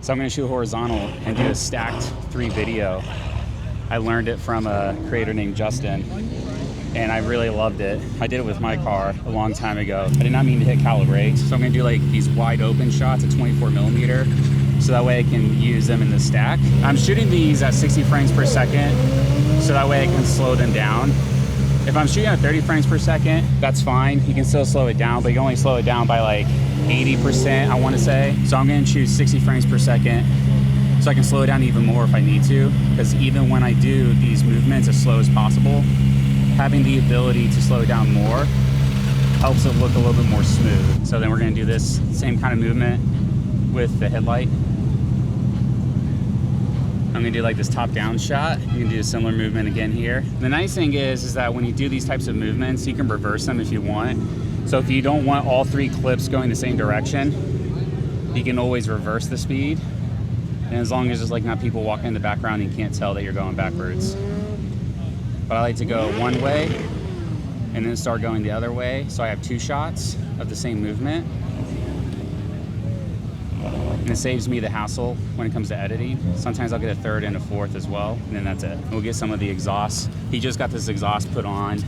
So I'm gonna shoot horizontal and do a stacked 3 video. I learned it from a creator named Justin, and I really loved it. I did it with my car a long time ago. I did not mean to hit calibrate, so I'm gonna do like these wide open shots at 24mm, so that way I can use them in the stack. I'm shooting these at 60 frames per second, so that way I can slow them down. If I'm shooting at 30 frames per second, that's fine. You can still slow it down, but you can only slow it down by like 80%, I wanna say. So I'm gonna choose 60 frames per second so I can slow it down even more if I need to, because even when I do these movements as slow as possible, having the ability to slow it down more helps it look a little bit more smooth. So then we're gonna do this same kind of movement with the headlight. I'm gonna do like this top-down shot. You can do a similar movement again here. The nice thing is that when you do these types of movements, you can reverse them if you want. So if you don't want all 3 clips going the same direction, you can always reverse the speed. And as long as there's like not people walking in the background, you can't tell that you're going backwards. But I like to go one way and then start going the other way. So I have 2 shots of the same movement. And it saves me the hassle when it comes to editing. Sometimes I'll get a 3rd and a 4th as well, and then that's it. We'll get some of the exhaust. He just got this exhaust put on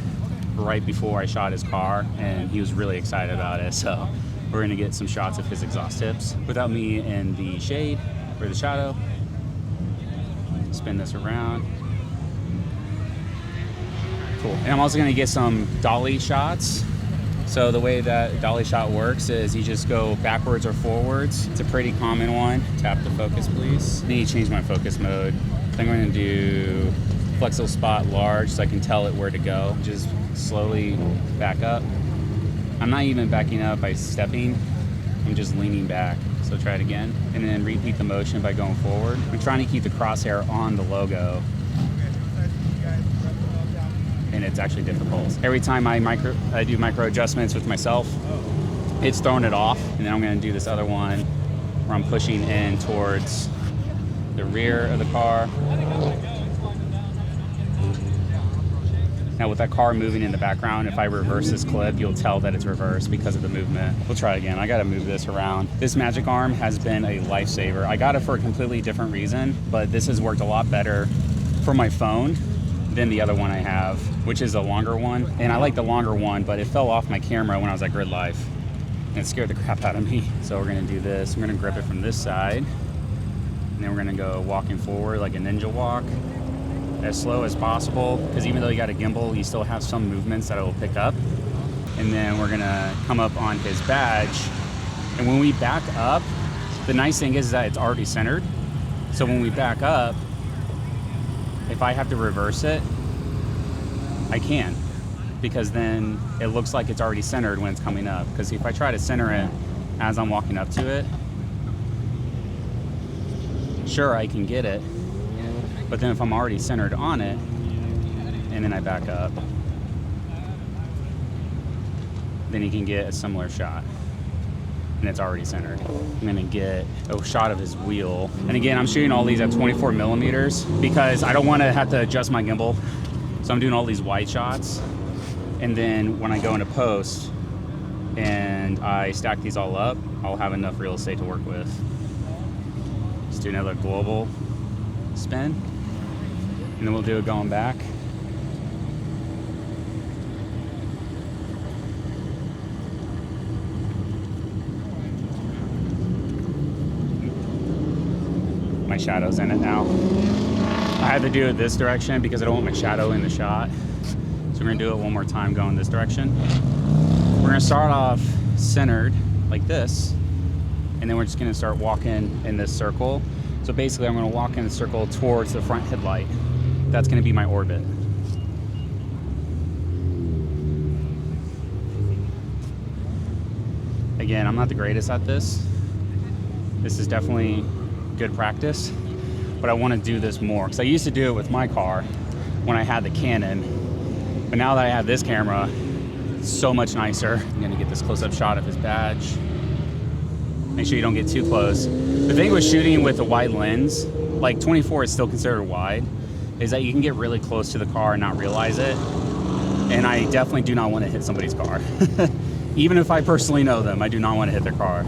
right before I shot his car, and he was really excited about it. So we're gonna get some shots of his exhaust tips without me in the shade or the shadow. Spin this around. Cool. And I'm also gonna get some dolly shots. So the way that dolly shot works is you just go backwards or forwards. It's a pretty common one. Tap the focus, please. I need to change my focus mode. I'm going to do flexible spot large so I can tell it where to go. Just slowly back up. I'm not even backing up by stepping. I'm just leaning back. So try it again. And then repeat the motion by going forward. I'm trying to keep the crosshair on the logo. And it's actually difficult. Every time I do micro adjustments with myself, it's throwing it off. And then I'm gonna do this other one where I'm pushing in towards the rear of the car. Now with that car moving in the background, if I reverse this clip, you'll tell that it's reversed because of the movement. We'll try again. I gotta move this around. This magic arm has been a lifesaver. I got it for a completely different reason, but this has worked a lot better for my phone than the other one I have, which is a longer one. And I like the longer one, but it fell off my camera when I was at Grid Life. And it scared the crap out of me. So we're gonna do this. I'm gonna grip it from this side. And then we're gonna go walking forward like a ninja walk, as slow as possible, because even though you got a gimbal, you still have some movements that it will pick up. And then we're gonna come up on his badge. And when we back up, the nice thing is that it's already centered. So when we back up, if I have to reverse it, I can, because then it looks like it's already centered when it's coming up. Because if I try to center it as I'm walking up to it, sure, I can get it, but then if I'm already centered on it, and then I back up, then you can get a similar shot. And it's already centered. I'm gonna get a shot of his wheel. And again, I'm shooting all these at 24mm because I don't wanna have to adjust my gimbal. So I'm doing all these wide shots. And then when I go into post and I stack these all up, I'll have enough real estate to work with. Just do another global spin. And then we'll do it going back. My shadow's in it now. I had to do it this direction because I don't want my shadow in the shot. So we're gonna do it one more time going this direction. We're gonna start off centered like this, and then we're just gonna start walking in this circle. So basically I'm gonna walk in the circle towards the front headlight. That's gonna be my orbit. Again, I'm not the greatest at this. This is definitely good practice, but I want to do this more because I used to do it with my car when I had the Canon, but now that I have this camera, it's so much nicer. I'm gonna get this close-up shot of his badge. Make sure you don't get too close. The thing with shooting with a wide lens, like 24 is still considered wide, is that you can get really close to the car and not realize it. And I definitely do not want to hit somebody's car. Even if I personally know them, I do not want to hit their car.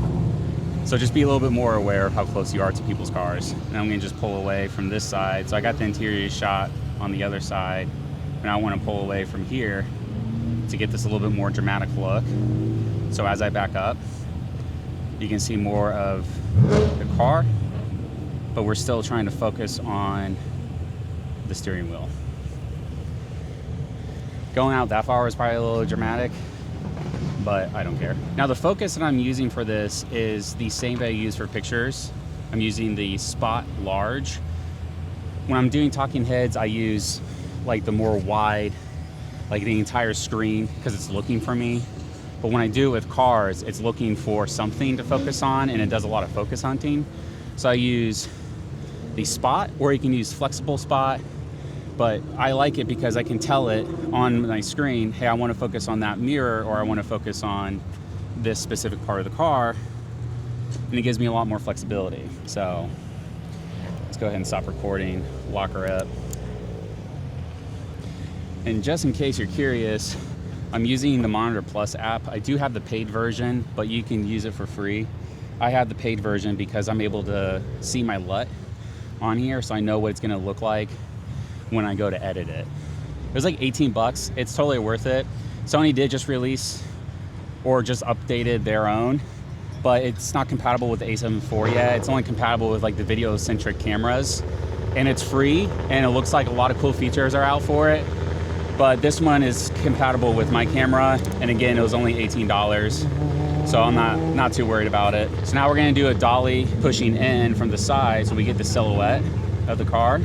So just be a little bit more aware of how close you are to people's cars. And I'm gonna just pull away from this side. So I got the interior shot on the other side, and I wanna pull away from here to get this a little bit more dramatic look. So as I back up, you can see more of the car, but we're still trying to focus on the steering wheel. Going out that far was probably a little dramatic, but I don't care. Now the focus that I'm using for this is the same that I use for pictures. I'm using the spot large. When I'm doing talking heads, I use like the more wide, like the entire screen, because it's looking for me. But when I do it with cars, it's looking for something to focus on, and it does a lot of focus hunting. So I use the spot, or you can use flexible spot, but I like it because I can tell it on my screen, hey, I want to focus on that mirror, or I want to focus on this specific part of the car, and it gives me a lot more flexibility. So let's go ahead and stop recording, lock her up. And just in case you're curious, I'm using the Monitor Plus app. I do have the paid version, but you can use it for free. I have the paid version because I'm able to see my LUT on here, so I know what it's gonna look like when I go to edit it. It was like 18 bucks. It's totally worth it. Sony did just release or just updated their own, but it's not compatible with the A7 IV yet. It's only compatible with like the video-centric cameras, and it's free, and it looks like a lot of cool features are out for it. But this one is compatible with my camera, and again, it was only $18, so I'm not too worried about it. So now we're gonna do a dolly pushing in from the side so we get the silhouette of the car,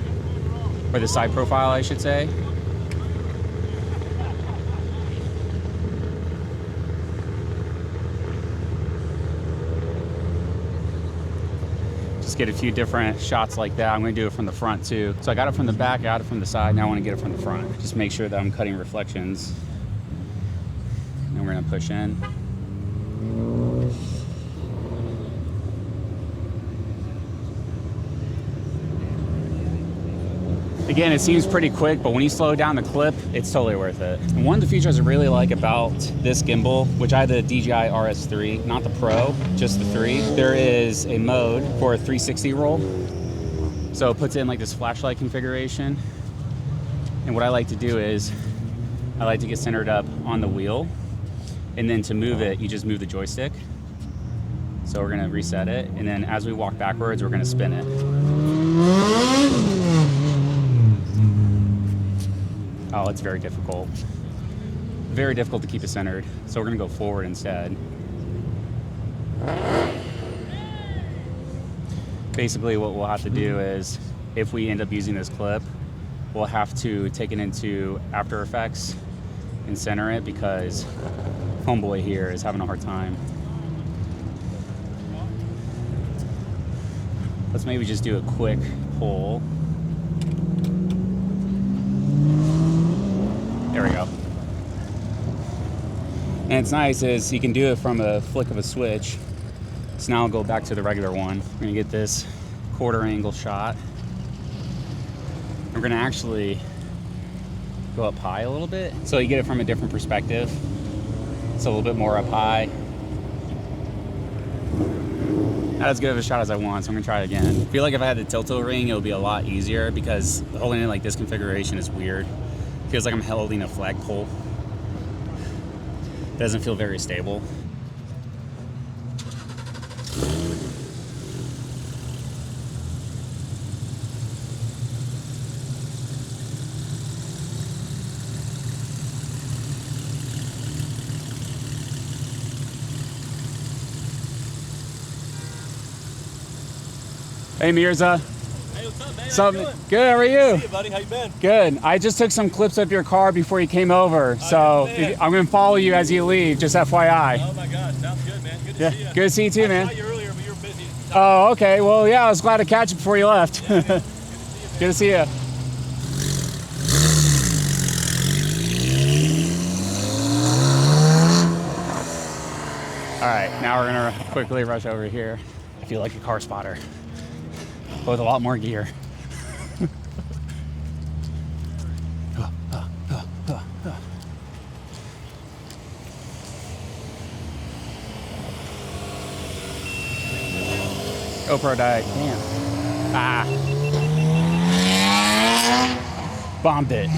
or the side profile, I should say. Just get a few different shots like that. I'm gonna do it from the front too. So I got it from the back, I got it from the side, now I wanna get it from the front. Just make sure that I'm cutting reflections. And we're gonna push in. Again, it seems pretty quick, but when you slow down the clip, it's totally worth it. And one of the features I really like about this gimbal, which I have the DJI RS3, not the Pro, just the 3, there is a mode for a 360 roll. So it puts in like this flashlight configuration. And what I like to do is, I like to get centered up on the wheel, and then to move it, you just move the joystick. So we're gonna reset it, and then as we walk backwards, we're gonna spin it. Oh, it's very difficult. Very difficult to keep it centered. So we're gonna go forward instead. Basically what we'll have to do is, if we end up using this clip, we'll have to take it into After Effects and center it, because homeboy here is having a hard time. Let's maybe just do a quick pull. There we go. And it's nice is you can do it from a flick of a switch. So now I'll go back to the regular one. We're gonna get this quarter angle shot. We're gonna actually go up high a little bit, so you get it from a different perspective. It's a little bit more up high. Not as good of a shot as I want, so I'm gonna try it again. I feel like if I had the tilt-o ring, it would be a lot easier, because holding it like this configuration is weird. Feels like I'm holding a flagpole. Doesn't feel very stable. Hey Mirza. Hey, what's up, man? What's up? Good, how are you? See you, buddy. How you been? Good. I just took some clips of your car before you came over, so I'm going to follow you as you leave, just FYI. Oh my gosh, sounds good, man. Good to see you. Good to see you too, man. I saw you earlier, but you were busy. Oh, okay. Well, yeah, I was glad to catch you before you left. Yeah, good to see you, man. Good to see you. All right, now we're going to quickly rush over here. I feel like a car spotter, but with a lot more gear. GoPro died. Damn. Ah. Bombed it.